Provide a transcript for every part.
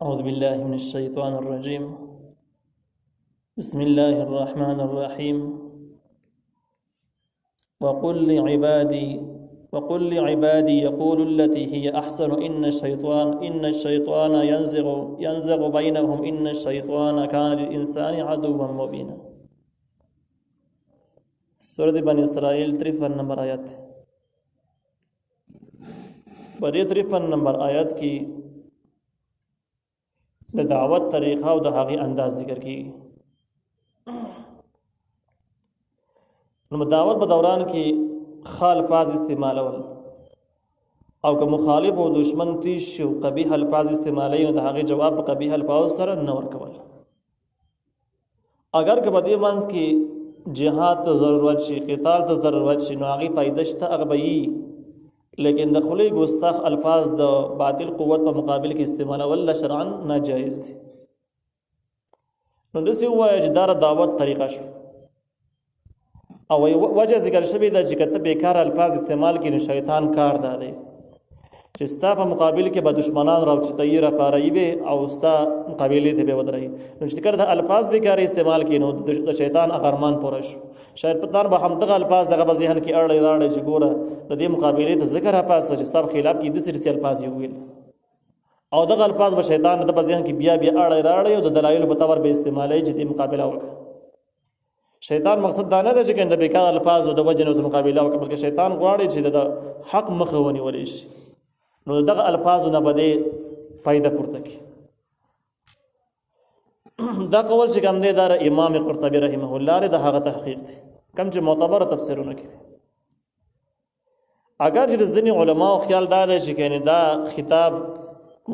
أعوذ بالله من الشيطان الرجيم. بسم الله الرحمن الرحيم. وقل لعبادي يقول التي هي أحسن إن الشيطان ينزغ بينهم إن الشيطان كان للإنسان عدوا مبينا. سورة بني إسرائيل 53 نمبر آیت. پر یہ 53 نمبر آیت کی د دعوت طریقہ او د هغې انداز ذکر کیږي. نو دعوت په دوران کې ښه الفاظ استعمالول او که مخالف او دشمن تیز شي او قبیح الفاظ استعمالوي نو د هغې جواب په قبیح الفاظ سره نه ورکول. اگر که په دې منځ کې جهاد ته ضرورت شي، قتال ته ضرورت شي، نو هغې فایده شته، هغه به وي، لیکن د خولې ګستاخ الفاظ د باطل قوت په مقابل کې استعمالول شرعاً ناجایز دي. نو داسې ووایه چې دا دعوت طریقه شو او وجه ذکر شوې ده چې که ته بیکاره الفاظ استعمال کړي نو شیطان کار دا دی چې ستا په مقابل کې به دشمنان راوچتوي، راپاروي به او ستا مقابلې ته به ودروي. نو چې کله د الفاظ بیکاره استعمال کړي نو د شیطان ارمان پوره شو. شیطان به همدغه الفاظ دغه په ذهن کې اړی راړی چې ګوره د دې مقابلې ته ذکر راپاسه چې ستا په خلاف کې داسې الفاظ یې وویل، او دغه الفاظ به شیطان د په ذهن کې بیا اړی راړی او د دلایلو په طور به استعمالوي چې دې مقابله وکړه. شیطان مقصد دا نه ده چې د بیکاره الفاظو د وجې نه مقابله وکړه، بلکې شیطان غواړي چې د حق مخه ونیولی شي. نو دغه الفاظو نه به دې فایده پورته کړي. دا قول چې کوم دی دا امام قرطبي رحمه الله د هغه تحقیق دی کوم چې معتبره تفسیرونه کوي. اگر چې د ځینې علماو خیال دا دی چې کنه دا خطاب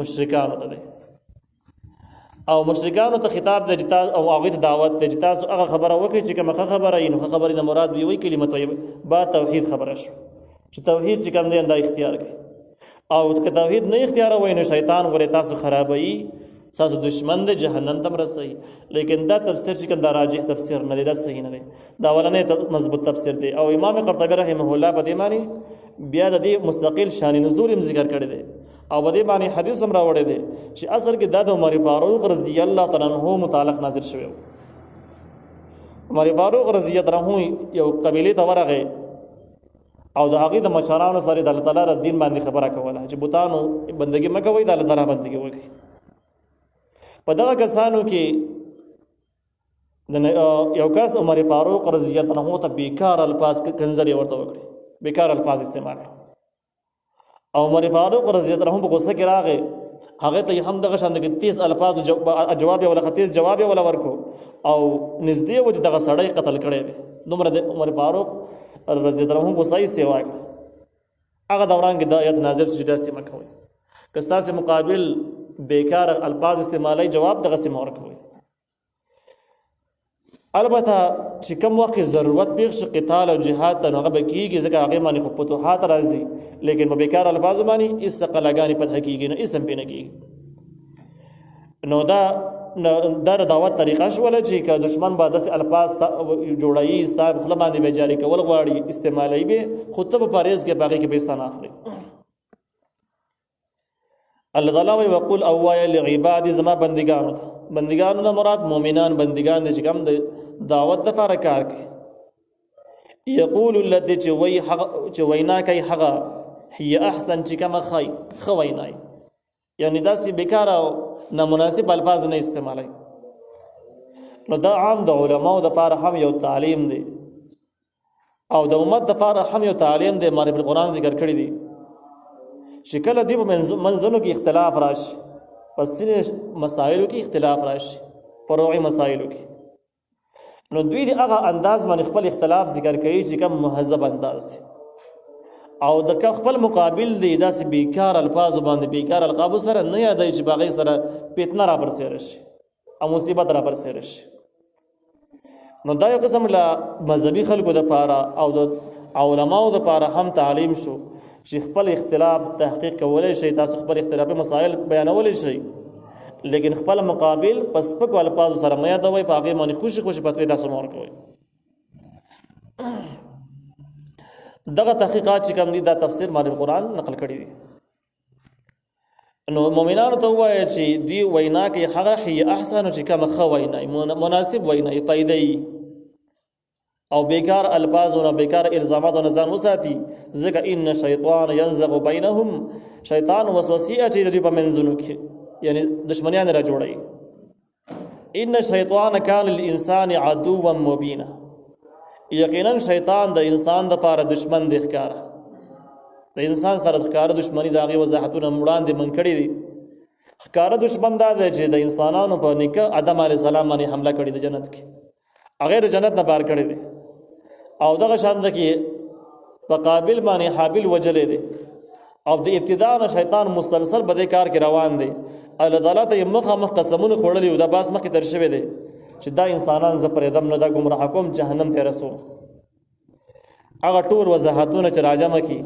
مشرکانو ته دی او مشرکانو ته خطاب دی او هغه ته دعوت دی چې تاسو هغه خبره وکړئ چې کومه خبره یې نو خبره نه مراد وي کلمه طیبه با توحید خبره شو چې توحید چې کوم دی دا اختیار کړي، او که توحید نه اختیار وای نو شیطان ولې تاسو خرابوي، تاسو دشمن دی، جهنم ته رسوي. لیکن دا تفسیر چې کوم دا راجح تفسیر نه دی، دا صحیح نه دی، دا ولنې مضبوط تفسیر دی. او امام قرطبي رحمه الله په دې معنی بیا د دې مستقل شان نزول هم ذکر کړی دی او په دې معنی حدیث هم راوړی دی چې اصل کې دا د عمر فاروق رضی الله تعالی عنہ متعلق نازل شوی. عمر فاروق رضی الله عنه یو قبیله ته ورغی او د هغې د مشرانو سره د الله تعالی دین باندې خبره کوله چې بوتانو بندګي مه کوئ، د الله تعالی بندګي وکړئ. په دغه کسانو کې یو کس عمر فاروق رضی الله عنه ته بیکار الفاظ کنځرې ورته وکړي، بیکار الفاظ استعمال کړي. او عمر فاروق رضی الله عنه په غوسه کې راغی، هغه ته هم دغه شان د تیز الفاظ جواب ولا خطیز جواب ولا ورکو او نږدې و چې دغه سړی قتل کړی دی. دومره د عمر فاروق رضی الله عنه غوسه یې سیوا کړه. هغه دوران کې د آیت نازل چې داسې مه کوئ، که ستاسې مقابل بیکار الفاظ استعمالوي جواب دغه سیمه ورکوئ. البته چې کوم وخت ضرورت پیښ شي قتال او جهاد ته نو هغه به کېږي، ځکه هغې باندې خو فتوحات راځي، لیکن په بیکار الفاظو باندې هېڅ قلعهګانې فتح کېږي نه، هېڅ هم پرې نه کېږي. نو دا د دعوت طریقه شوله چې که دشمن به داسې الفاظ جوړوي، ستا په خوله باندې به جاري کول غواړي، استعمالوي به، خو ته به پرهیز کې په هغې کې پیسه نه اخلي. الله تعالی وایي وقل او وایه لعبادي زما بندګانو ته، بندګانو نه مراد مؤمنان بندګان دي چې کوم د دعوت دپاره کار کوي. یقول التي چې وینا کوي هغه هي احسن چې کومه ښه وینا وي، یعنی داسې بیکاره او نامناسب الفاظ نه استعمالوي. نو دا عام د علماو دپاره هم یو تعلیم دی او د امت دپاره هم یو تعلیم دی. مالک القرآن ذکر کړی دی چې کله دې په منځونو کې اختلاف راشي، په ځینې مسایلو کې اختلاف راشي، فروعي مسایلو کې، نو دوی د هغه انداز باندې خپل اختلاف ذکر کوي چې کوم مهذب انداز دی، او د خپل مقابل دی داسې بیکار الفاظ باندې بیکار القابو سره نه یادوي چې باغې سره فتنه را برسېره شي او مصیبت را برسېره شي. نو دا یو قسم له مذهبي خلکو دپاره او د علماو دپاره هم تعلیم شو چې خپل اختلاف تحقیق کولی شي، تاسو خپل اختلافي مسایل بیانولی شئ، لیکن خپل مقابل په سپکو الفاظو سره مه یادوئ، په هغې باندې خوشي خوشي فتوی تاسو مه ورکوئ. دغه تحقیقات چې کوم دي دا تفسیر مالک القرآن نقل کړي دي. نو مؤمنانو ته وایي چې دی وینا کې هغه هي احسن چې کوم ښه وینا مناسب وینا فائدې او بیکار الفاظ او بیکار الزامات او ځان وساتي ځکه ان شیطان ينزغ بینهم شیطان وسوسه اچي د په منځونو کې یعنی دشمنیان را جوړي ان شیطان کان للانسان عدوا مبینا یقینا شیطان د انسان د لپاره دشمن دی ښکارا د انسان سره د ښکارا دشمنی د هغه وضاحتونه وړاندې من کړی دي ښکارا دشمن دا دی چې د انسانانو په نیکه آدم علیه السلام باندې حمله کړې د جنت کې هغه د جنت نه بار کړی دی او دغه شان د کې په قابل باندې حابل وجلې دی او د ابتدا نه شیطان مسلسل په دې کار کې روان دی الله تعالی ته مخ قسمونه خوړلي او دا باس مخ تر شوی دی چې دا انسانان ز پرېدم نه دا گمراه کوم جهنم ته رسو هغه ټول وضاحتونه چې راجمه کی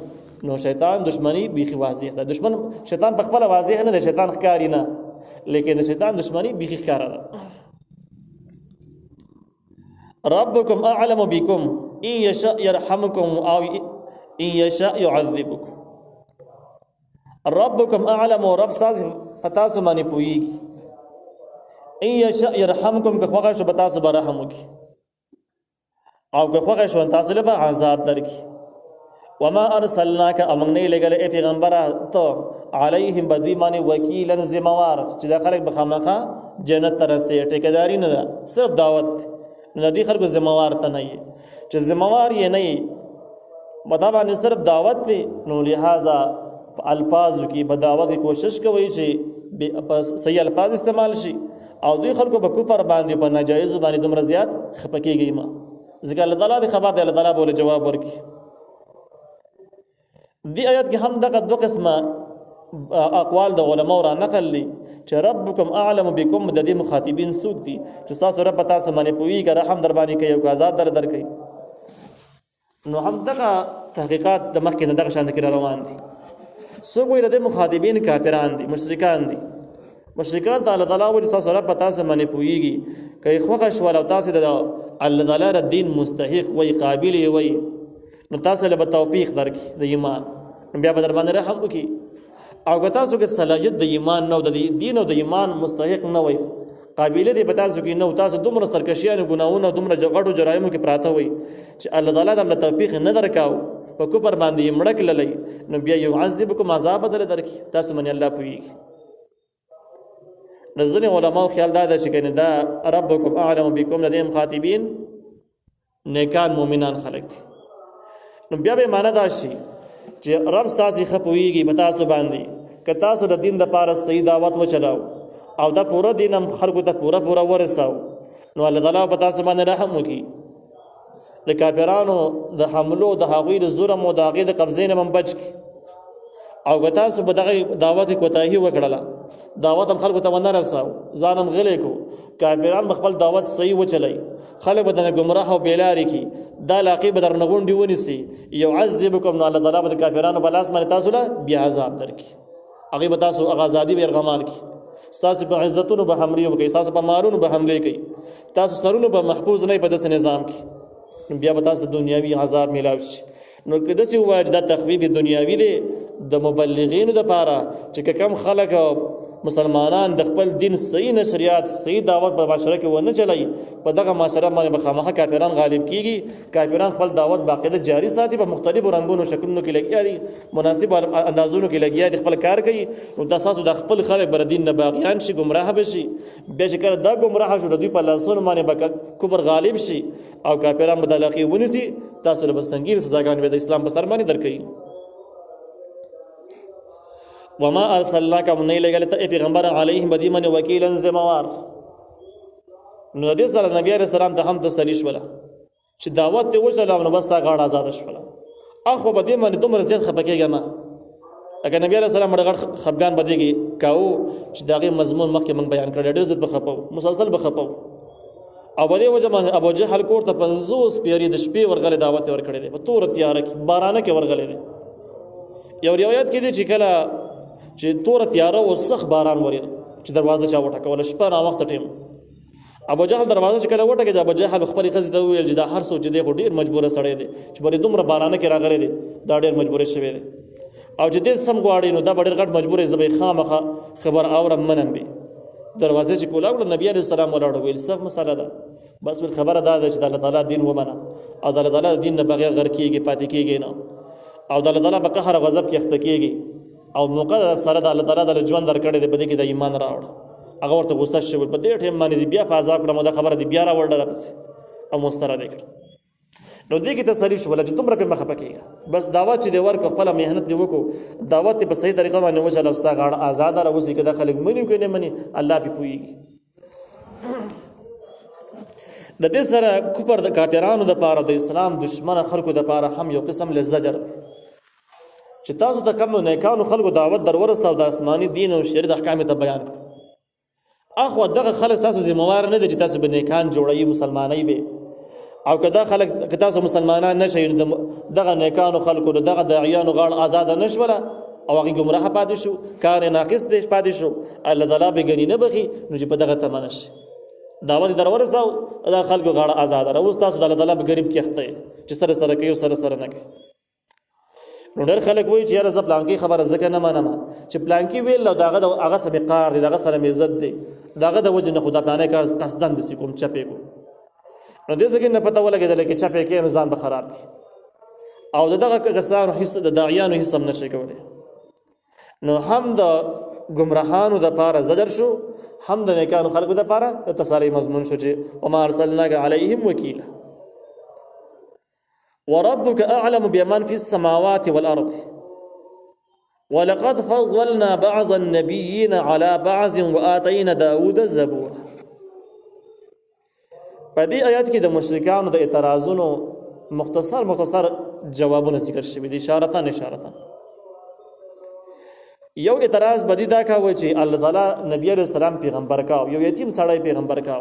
نو شیطان دشمنی بیخي واضح ده دشمن شیطان په خپل واضح نه ده شیطان ښکاری نه لیکن شیطان دشمنی بیخي ښکارا ده ربكم اعلم بكم ان يشاء يرحمكم او ان يشاء يعذبكم ربكم اعلم رب ساز پتا سو معنی پويږي ان يشاء يرحمكم که خوښه شو پتا سو برحم وکي او که خوښه شو تاسو له عذاب درکي وما ارسلناك امنه لګل ای پیغمبر ته عليهم بدیمانی وکیلا زموار چې د خلک بخامخه جنت ترسه ټیکداري نه ده صرف دعوت نه دي خلکو زموار ته نه چې زموار یې نه مطلب باندې صرف دعوت دی نو لہذا الفاظ کی بدعوت کی کوشش کوي چې صحیح الفاظ استعمال شي او دوی خلکو په کفر باندې په ناجایز باندې دومره زیات خپکیږي ما ځکه الله تعالی د خبر دی الله تعالی بوله جواب ورکړي دی آیات کې هم دغه دوه قسمه اقوال د علماء را نقل لي چې ربکم اعلم بكم د دې مخاطبین څوک دي چې تاسو رب تاسو باندې پوي که رحم در باندې کوي او عذاب در کوي نو هم دغه تحقیقات د مخکې دغه شان کې روان دي څوک وایي د مخاطبین کافران دي مشرکان دي مشرکان ته الله تعالی وایي تاسو رب تاسو باندې پويږي کوي خوښ شو او تاسو د الله تعالی د دین مستحق وي قابل وي نو تاسو له توفیق درکې د ایمان بیا به در باندې رحم وکي او که تاسو کې صلاحیت د ایمان نو د دین او د ایمان مستحق نه وي قابلیت به تاسو کې نو تاسو دومره سرکشیان ګناونه دومره جغړو جرایمو کې پراته وي چې الله تعالی د توفیق نه درکاو په کوپر باندې مړک للی نو بیا يعذبكم عذاب در درکې تاسو باندې الله پويږي نزل علماء خیال دا چې کنه دا ربکم اعلم بكم لدیم خاطبین نیکان مؤمنان خلق دي نو بیا به معنا دا شي چې رب تاسو خپويږي په تاسو باندې که تاسو د دین د پاره صحیح دعوت وچلاو او دا پورا دینم خلکو ته پورا ورساو نو الله تعالی په تاسو باندې رحم وکي د کافرانو د حملو د هغوی د ظلم او د هغې د قبضې نه هم بچ کړي او که تاسو به دغه دعوت کوتاهي وکړله دعوت هم خلکو ته ونه رساو ځان هم غلی کو کافران به خپل دعوت صحیح وچلی خلک به درنه ګمراه او بېلارې کړي دا علاقې به درنه غونډې ونیسي یعذبکم نو الله تعالی به د کافرانو په لاس باندې تاسو له بیا عذاب درکړي هغې به تاسو هغه ازادي به یرغمان کړي ستاسو په عزتونو به حملې وکړي ستاسو په مالونو به حملې کوي تاسو سرونو به محفوظ نه په داسې نظام کې بیا به تاسو دنیاوي عذاب میلاو شي نو که داسې ووایه چې دا تخفیف دنیاوي دی د مبلغینو دپاره چې که کم خلک مسلمانان د خپل دین صحیح نشریات صحیح دعوت په معاشره کې ونه چلای په دغه معاشره باندې به خامخا کافران غالب کیږي کافران خپل دعوت باقاعده جاری ساتي په مختلفو رنګونو شکلونو کې لګیا دي مناسب اندازونو کې لګیا دي خپل کار کوي نو د اساس د خپل خلک بر دین نه باغیان شي گمراه بشي به شکر دا گمراه شو د دوی په لاسونو باندې به کبر غالب شي او کافران مدلقي ونیسي تاسو له سنگین سزاګان به د اسلام په سر باندې درکړي وما ارسلناك من لګل ته پیغمبر علیهم بدیمن وکیلا زموار نو د سره نبی رسول الله ته هم تسلی شوله چې دعوت ته وشله نو بس تا غاړه آزاد شوله اخو بدیمن دومره زیات خپکیږه ما اگر نبی رسول الله مړغړ خفغان بدیږي کاو چې دغه مضمون مخکې من بیان کړی ډېر زیات بخپو مسلسل بخپو او بده وجه باندې ابو جهل کور ته 50 پیری د شپې ورغله دعوت ورکړی دی په تور تیار کې بارانه کې ورغله دی یو روایت کې دی چې کله چې تور تیاره او سخت باران ورید چې دروازه چا وټکول شپه را وخت ټیم ابو جهل دروازه چې کله وټکه ابو جهل خپل خزې ته ویل چې دا هر څه چې دی خو ډیر مجبور سړی دی چې بلې دومره بارانه کې راغلی دی دا ډیر مجبور شوی دی او چې دې سم غواړي نو دا ډېر غټ مجبور یې زبې خامخه خبر اورم منم به دروازه چې کولا کړ نبی عليه السلام ولاړ ویل صف مسله ده بس ول خبره دا ده چې الله تعالی دین ومنه او الله تعالی دین نه بغیر غر کیږي پاتې کیږي نه او الله تعالی په قهر غضب کې اخته کیږي او موقع سره د الله تعالی د ژوند درکړې د بده کې د ایمان راوړ هغه ورته غوسه شو په دې ټیم باندې بیا په عذاب کړم دا خبره دی بیا راوړل راپسې او مسترد کړ نو دې کې تسلی شو چې تم را په مخه پکېږي بس دعوت چې دی ورک خپل مهنت دی وکړو دعوت په صحیح طریقه باندې وشل اوستا غاړه آزاد را وسی کده خلک منی کوي نه منی الله به پويږي د دې سره کوپر د کافرانو د پاره د اسلام دشمن خلکو د پاره هم یو قسم لزجر چې تاسو ته کوم نه کانو خلکو دعوت درورسته او د آسماني دین او شریعت احکام ته بیان اخو دغه خلک تاسو ذمہوار نه دي چې تاسو به نیکان جوړي مسلمانای به او کدا خلک کدا سو مسلمانان نشي دغه نیکانو خلکو دغه داعیانو غاړ آزاد نشوله او هغه گمراه پاتې شو کار ناقص دي پاتې شو الله تعالی به غنی نه بخي نو چې په دغه تمنش دعوت درورساو دا خلکو غاړ آزاد راو تاسو د الله تعالی په غریب کې اخته چې سره سره کوي سره نه کوي نو ډېر خلک وایي چې یاره زه پلانکی خبره ځکه نه منم چې پلانکی ویل او دغه هغه سبقار دی دغه سره مې عزت دی دغه د وجه نه خدا پلانې کار قصدن د کوم چپې کو نو دې ځکه نه پته ولګېدل چې چپې کې نو ځان به خراب کی او دغه کسانو حصہ د داعیانو حصہ نشي کولای نو هم د گمراهانو د پاره زجر شو هم د نیکانو خلکو د پاره د تسلی مضمون شو چې وما ارسلناک علیهم وکیلا وربك أعلم بمن في السماوات والأرض ولقد فضلنا بعض النبيين على بعض وآتينا داود الزبور فدي آیات کې د مشرکانو د اعتراضونو مختصر جوابونه ذکر شوي دي اشارتان یو اعتراض بدی دا کاوه چې الله تعالی نبی علیہ السلام پیغمبر کا یو یتیم سړی پیغمبر کا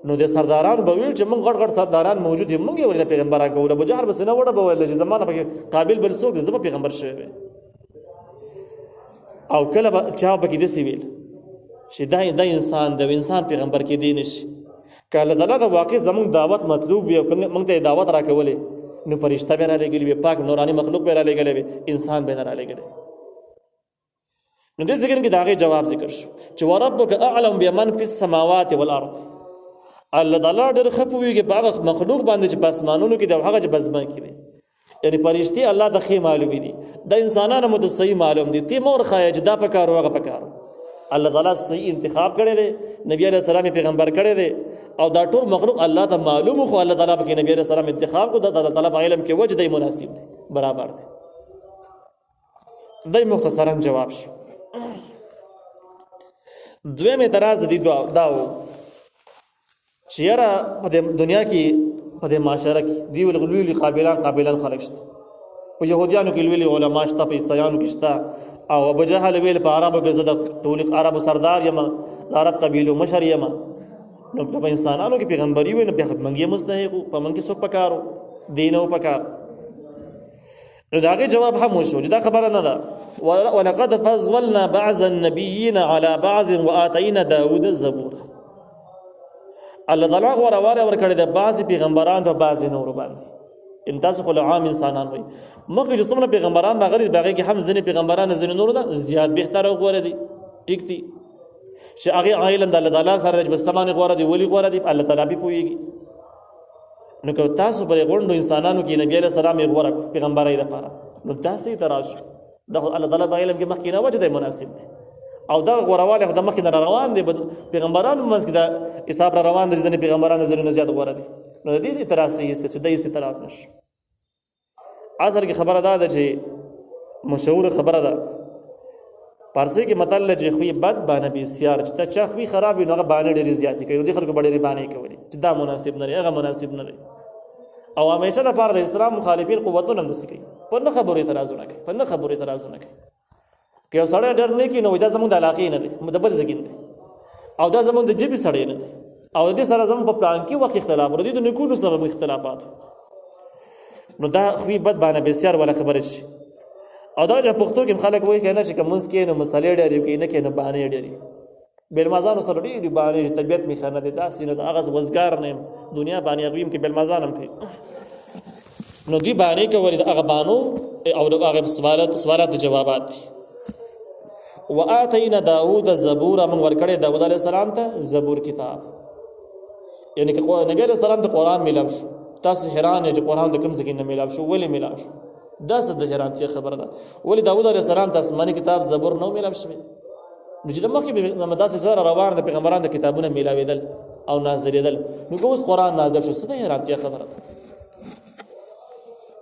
نو د سرداران به ویل چې موږ غټ سرداران موجود یو موږ ولې پیغمبران کوله ابو جهل بس نه وړه به ول چې زمانه په قابل بل څوک د زما پیغمبر شوی او کله چا به کې دسی ویل چې دا انسان د انسان پیغمبر کې دی نشي کله دا واقع زموږ دعوت مطلوب وي موږ ته دعوت راکولې نو فرشتہ به را لګلې وي پاک نورانی مخلوق به را لګلې وي انسان به نه را لګلې نو دې ځکه کې داغه جواب ذکر شو چې وربک اعلم بمن فی السماوات والارض الله تعالی ډېر خپويږي په هغه مخلوق باندې چې په اسمانونو کې د هغه چې بزما کړي یعنی فرشتي الله د خې معلومي دي د انسانانو مت صحیح معلوم دي تی مور خایج دا پکارو هغه پکارو الله تعالی صحیح انتخاب کړي دي نبی عليه السلام پیغمبر کړي دي او دا ټول مخلوق الله ته معلوم خو الله تعالی په نبی عليه السلام انتخاب کو د الله تعالی په علم کې وجه دی مناسب دي برابر دي دای مختصرا جواب شو دویم اعتراض د دې داو چیرې په دنیا کې په معاشره کې دی ولغلولی قابلان خلک شته په يهوديانو کې ویلي علما شته په عیسایانو کې شته او ابو جهل ویل په عربو کې زده ټول عربو سردار یم عرب قبیلو مشر یم نو په انسانانو کې پیغمبري وي نه په منګي مستحق په منګي څوک پکارو دینو پکار نو داغه جواب هم وشو چې دا خبره نه ده ولقد فضلنا بعض النبيين على بعض وآتينا داود الزبور الله تعالی غوړه ورکړي د بعضی پیغمبران ته بعضی نور باندې ان تاسو خو عام انسانان وي مخکې چې څومره پیغمبران راغلي باغې کې هم ځینې پیغمبران ځینې نور ده زیات بهتره غوړه دي ټیک دي چې هغه علم د الله تعالی سره د بسمانه غوړه دي ولی غوړه دي الله تعالی به پويږي نو که تاسو پر غوندو انسانانو کې نبی عليه السلام غوړه پیغمبرای ده لپاره نو تاسو تراش د الله تعالی په علم کې مخکې نه وجه دی مناسب دی او دا غورواله د مخکې نه روان دي پیغمبرانو منځ کې دا حساب روان دي ځنې پیغمبرانو زره زیات غوړه دي نو دې اعتراض یې څه چې د اعتراض نشي اصل کې خبره ده چې مشهور خبره ده پارسی کې متل چې خوې بد باندې بسیار چې چا خوې خراب وي نو هغه باندې ډېر زیات کوي دي خلکو ډېر باندې کوي چې دا مناسب نه هغه مناسب نه او همیشه د پاره د اسلام مخالفین قوتونه هم دسي کوي په نه خبرو اعتراضونه کوي که سړی ډېر نه کوي نو دا زموږ د علاقې نه دی مدبر زګین دی او دا زموږ د جبې سړی نه دی او دې سره زموږ په پلان کې وخت اختلاف ورته د نکونو سره اختلافات نو دا خوې بد باندې بسیار ولا خبره شي او دا چې پښتو کې خلک وایي کنه چې کوم مسکې نو مسلې ډېری کې نه کې نه باندې ډېری بلمازانو سره ډېری باندې طبيعت می خنه دي تاسو نه هغه وزګار نه دنیا باندې غویم کې بلمازان هم کوي نو دوی باندې کوي د هغه بانو او هغه سوالات جوابات دي. وآتینا داوود زبور، من ورکړی داوود علیه السلام ته زبور کتاب. یعنی که نبی علیه السلام ته قرآن میلاو شو، تاسو حیران یې چې قرآن د کوم ځای نه میلاو شو، ولې میلاو شو؟ دا څه د حیرانتیا خبره ده. ولې داوود علیه السلام ته آسماني کتاب زبور نه میلاو شوی؟ نو چې د مخکې داسې سره روان د پیغمبرانو د کتابونه میلاوېدل او نازلېدل، نو که اوس قرآن نازل شو، څه د حیرانتیا خبره ده؟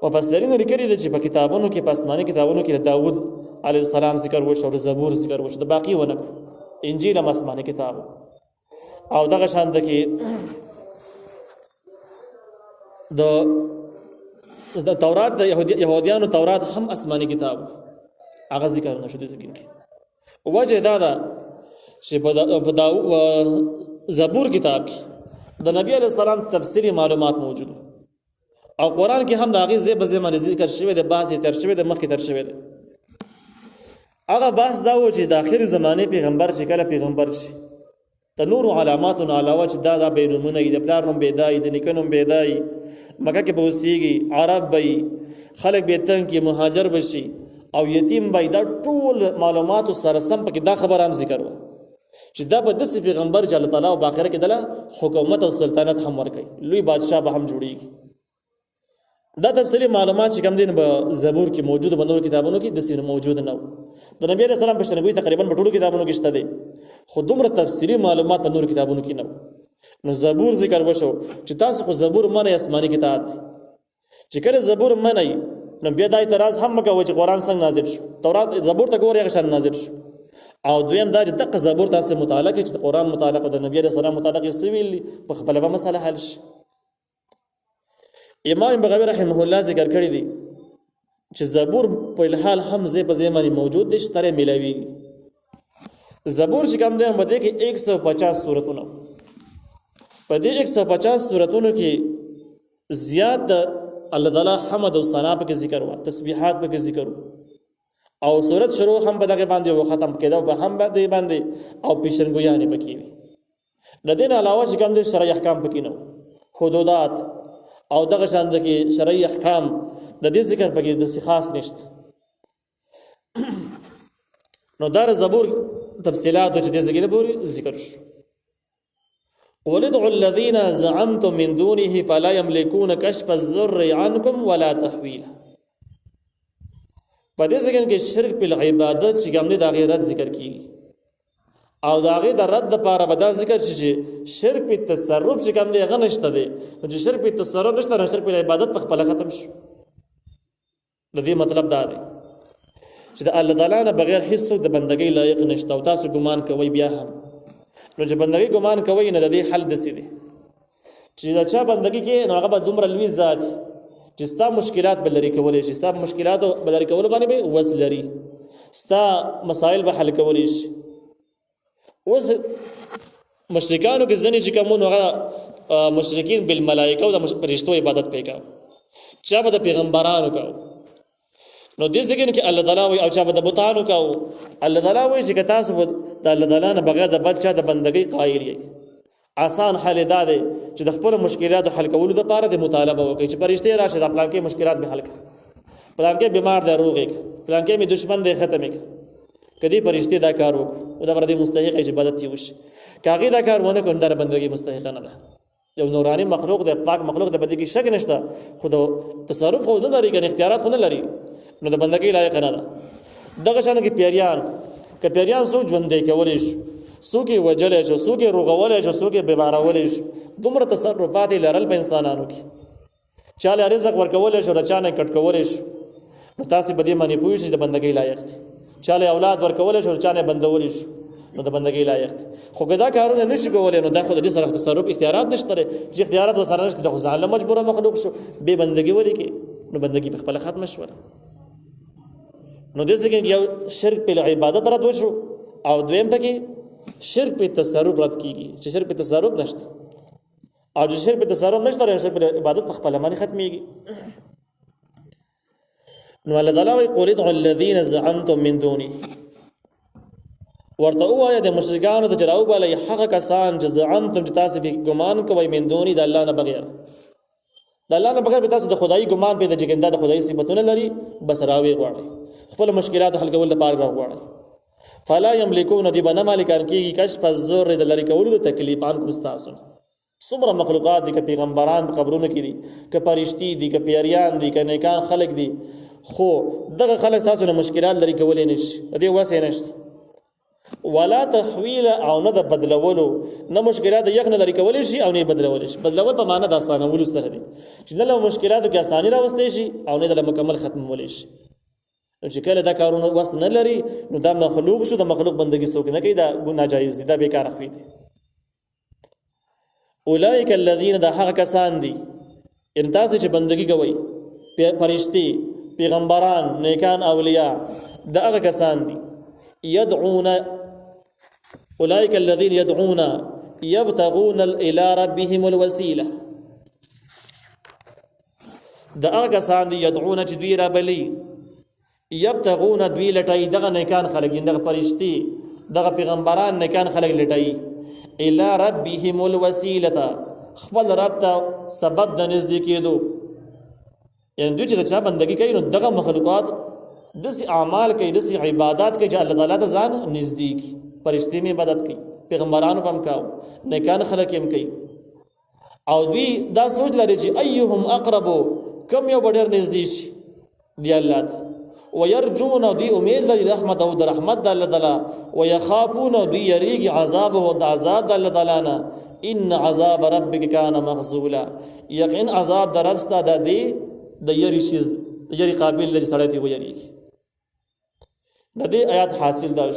مفسرینو لیکلي دي چې په کتابونو کې، په آسماني کتابونو کې د داوود علیه السلام ذکر وشو او د زبور ذکر وشو، د باقي ونه کړو. انجیل هم آسماني کتاب او دغه شان ده کې د تورات د یهودیانو تورات هم آسماني کتاب هغه ذکر نشو د ذکر کې. وجه دا ده چې په زبور کتاب کې د نبی علیه السلام تفصیلی معلومات موجود او قرآن کې هم د هغې ځای په ځای باندې ذکر شوی دی، بعض یې تر شوی دی، مخکې تر شوی دی. هغه بحث دا و چې د آخر زمانې پیغمبر چې کله پیغمبر شي، د نورو علاماتو نه علاوه چې دا بې نومونه وي، د پلار نوم بېدا وي، د نیکه نوم بېدا وي، مکه کې به اوسېږي، عرب به وي، خلک به یې تنګ کړي، مهاجر به شي او یتیم به وي. دا ټول معلوماتو سره سم پکې دا خبره هم ذکر وه چې دا به داسې پیغمبر چې الله تعالی او په آخره کې دله حکومت او سلطنت هم ورکوي، لوی بادشاه به هم جوړېږي. دا تفصیلی معلومات چې کوم دین به زبور کې موجود، په نورو کتابونو کې داسې موجود نه و. د نبی علیه السلام پیشنګوي تقریبا په ټولو کتابونو کې شته دی، خو دومره تفصیلی معلومات په نورو کتابونو کې نه و. نو زبور ذکر وشو چې تاسو خو زبور منئ، آسماني کتاب دی. چې کله زبور منئ نو بیا دا اعتراض هم مه کوئ چې قرآن څنګه نازل شو، تورات زبور ته ګورئ هغه شان نازل شو. او دویم دا چې دغه زبور تاسو مطالعه کړئ چې د قرآن مطالعه او د نبی علیه السلام مطالعه یې څه ویلي، په خپله به مسله حل شي. امام بغوی رحمه الله ذکر کړی دی چې زبور په الحال هم ځای په ځای باندې موجود دی چې ترې میلاویږي. زبور چې کوم دی په دې کې 150 سورتونه، په دې 150 سورتونو کې زیات د الله تعالی حمد او ثنا په ذکر و، تسبیحات په ذکر او سورت شروع هم په دغه باندې او ختم کېده په هم باندې او پیشنګویانې پکې وي. د دې علاوه چې کوم دی شرعي احکام پکې نه، حدودات او دغه شان د کې شرعي احکام د دې ذکر پکې د خاص نشته. نو دا زبور تفصيلات چې د ذکر پورې ذکر شو. قل ادعوا الذين زعمتم من دونه فلا يملكون كشف الضر عنكم ولا تحويلا. په دې ځکه کې شرک په عبادت چې کوم نه د غیرت ذکر کیږي او دا غي د رد لپاره به دا ذکر شي چې شرک په تصرف چې کوم دی غنښت دی، چې شرک په تصرف نشته، شرک په عبادت په خپل ختم شو. د دې مطلب دا دی چې د الله تعالی نه بغیر هیڅ د بندګۍ لایق نشته او تاسو ګمان کوئ بیا هم. نو چې بندګۍ ګمان کوئ نه د دې حل دسي دی چې دا چا بندګۍ کې نو هغه به دومره لوی ذات چې ستا مشکلات بل لري کولای شي، ستا مشکلات بل لري کول باندې به وس لري، ستا مسائل به حل کولای شي. اوس مشرکانو کې ځنې چې کومو هغه مشرکین بالملائکه او د فرشتو عبادت پې کاو، چا به د پیغمبرانو کاو. نو دې ځکه کې الله تعالی وي او چا به د بتانو کاو. الله تعالی وي چې تاسو د الله تعالی نه بغیر د بل چا د بندګۍ قایل یې. آسان حل دا دی چې د خپل مشکلاتو حل کولو لپاره د مطالبه وکړي چې فرشتي راشي د پلان کې مشکلات به حل کړي، پلان کې بیمار دی روغ کړي، پلان کې می دشمن دی ختم کړي. کدی فرشتي دا کار وکړي او دا ورته مستحق عبادت دی وشي. کاغی دا کار ونه کړي د بندګۍ مستحق نه ده. یو نورانی مخلوق د پاک مخلوق د بندګۍ شک نشته، خو د تصرف خو نه لري، کنه اختیارات خو نه لري، نو د بندګۍ لایق نه ده. دغه شان کې پیریان که پیریان سو ژوند دی کولای شي، سوکي وجلې شو، سوکي روغولې شو، سوکي بیمارولې شو. دومره تصرفات لرل په انسانانو کې، چاله رزق ورکولې شو، رچانه کټ کولې شو. نو تاسو به دې معنی پوه شئ د بندګۍ لایق دي. چاله اولاد ورکولې شو، رچانه بندولې شو، نو د بندګۍ لایق دي. خو کدا کارونه نشي کولای نو دا خو د دې سره تصرف اختیارات نشته، چې اختیارات وسره نشته د ځاله مجبوره مخلوق شو به بندګۍ ولې کې، نو بندګۍ په خپل ختم شو. نو دې ځکه یو شرک په عبادت رد وشو او دویم پکې شرک په تصرف رد کیږي چې شرک په تصرف نشته او چې شرک په تصرف نشته شرک په عبادت په خپل باندې ختميږي. نو الله تعالی وی قل ادعوا الذين زعمتم من دونه، ورته وایا د مشرکانو د جراو بلې حق کسان چې زعمتم چې تاسو په ګمان کوئ من دوني د الله نه بغیر، د الله نه بغیر به تاسو د خدای ګمان پیدا جګنده د خدای صفاتونه لري بس راوي غواړي خپل مشکلات حل کول لپاره راغواړي فلا یملکون دی بنا مالکان کیږي کشف الضر د لری کول د تکلیفان کوم تاسو څومره مخلوقات دي که پیغمبران قبرونه کې دي که پرشتي دي که پیریان دي که نیکان خلق دي خو دغه خلق تاسو نه مشکلات لري کولې نشي دې وسه نشته ولا تحویل او نه د بدلولو نه مشکلات یخ نه لري کولې شي او نه بدلول شي بدلول په معنا د اسانه ول سره دي چې نه له مشکلاتو کې اساني راوستي شي او نه د مکمل ختمول شي نو چې کله دا کارونه وست نه لري نو دا مخلوق شو د مخلوق بندگی څوک نه کوي دا ناجایز دي دا بیکاره خوي دي اولئک الذین دا هغه کسان دي ان تاسو چې بندگی کوي فرشتي پیغمبران نیکان اولیاء دا هغه کسان دي يدعون اولئک الذین يدعون يبتغون الى ربهم الوسيله دا هغه کسان دي يدعون چې دوی را بلی یبتغون دوی لټای دغه نیکان خلک دغه فرشتي دغه پیغمبران نیکان خلک لټای الى ربهم الوسيله خپل رب ته سبب د نزدیکېدو یعنی دوی چې چا بندگی کوي نو دغه مخلوقات دسی اعمال کوي دسی عبادت کوي چې الله تعالی ته ځان نزدیک فرشتي می عبادت کوي پیغمبرانو هم کاو نیکان خلک هم کوي او دوی دا سوچ لري چې ايهم اقرب کم یو ډېر نزدیک دی الله ته ويرجون دي امید لري رحمت او د رحمت د الله تعالی ويخافون دي يريغي عذاب او د عذاب د الله تعالی نه ان عذاب ربك كان مخذولا یقین عذاب د رب ست د دې د یری شیز یری قابل لري سړی دی ویری د دې آیات حاصل ده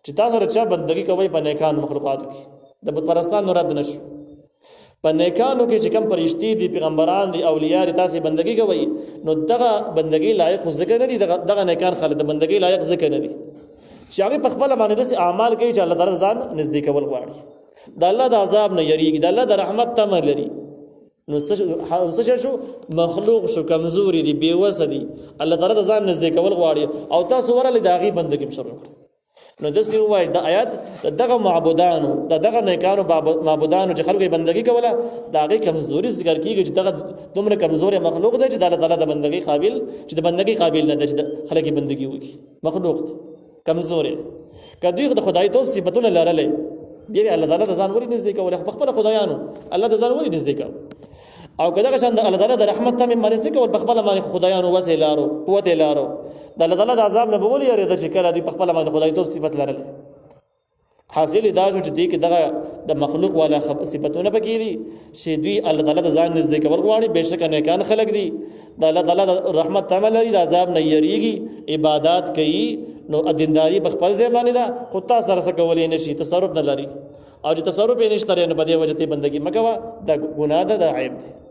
چې تاسو رچا بندگی کوي په نیکان مخلوقاتو کې د بت پرستان رد نشو په نیکانو کې چې کوم فرشتي دي پیغمبران دي اولیاء دي تاسو بندگی کوي نو دغه بندگی لایق ذکر نه دي دغه نیکان خلک د بندگی لایق ذکر نه دي چې هغه په خپل باندې د اعمال کوي چې الله تعالی ځان نزدیک ول غواړي د الله د عذاب نه یریږي د الله د رحمت تمه لري نو څه شو مخلوق شو کمزوري دي بیوسه دي الله تعالی د ځان نزدیک ول غواړي او تاسو ورله د هغه بندگی شروع نو د سی وای د آیات دغه معبودانو دغه نیکانو معبودانو چې خلکو بندگی کوله دغه کمزوري ذکر کیږي چې دغه دومره کمزوري مخلوق دی چې د الله تعالی د بندگی قابل چې د بندگی قابل نه دی چې خلک بندگی وکړي مخلوق کمزوري کدی د خدای توب صفاتونه لرله بیا الله تعالی د ځان وري نږدې کوله خپل خدایانو الله د ځان وري نږدې کوي او کله شان د الله تعالی د رحمت ته مرسته کول په خپل باندې خدایانو وسیلارو قوت لارو د الله تعالی د عذاب نه بولی یری د چې کله دی په خپل باندې خدای توب صفات لرله حاصل دا شو چې دی کې دغه د مخلوق والا صفاتونه پکې دي چې دوی الله تعالی د ځان نږدې کول غواړي بهشکه نیکان خلق دي د الله تعالی د رحمت ته لري د عذاب نه یریږي عبادت کوي نو دینداری په خپل ځای باندې دا خو تاسو سره څه کولای نشي تصرف نه لري او چې تصرف یې نشته نو په دې وجه ته بندگی مګوا دا ګناه ده دا عیب ده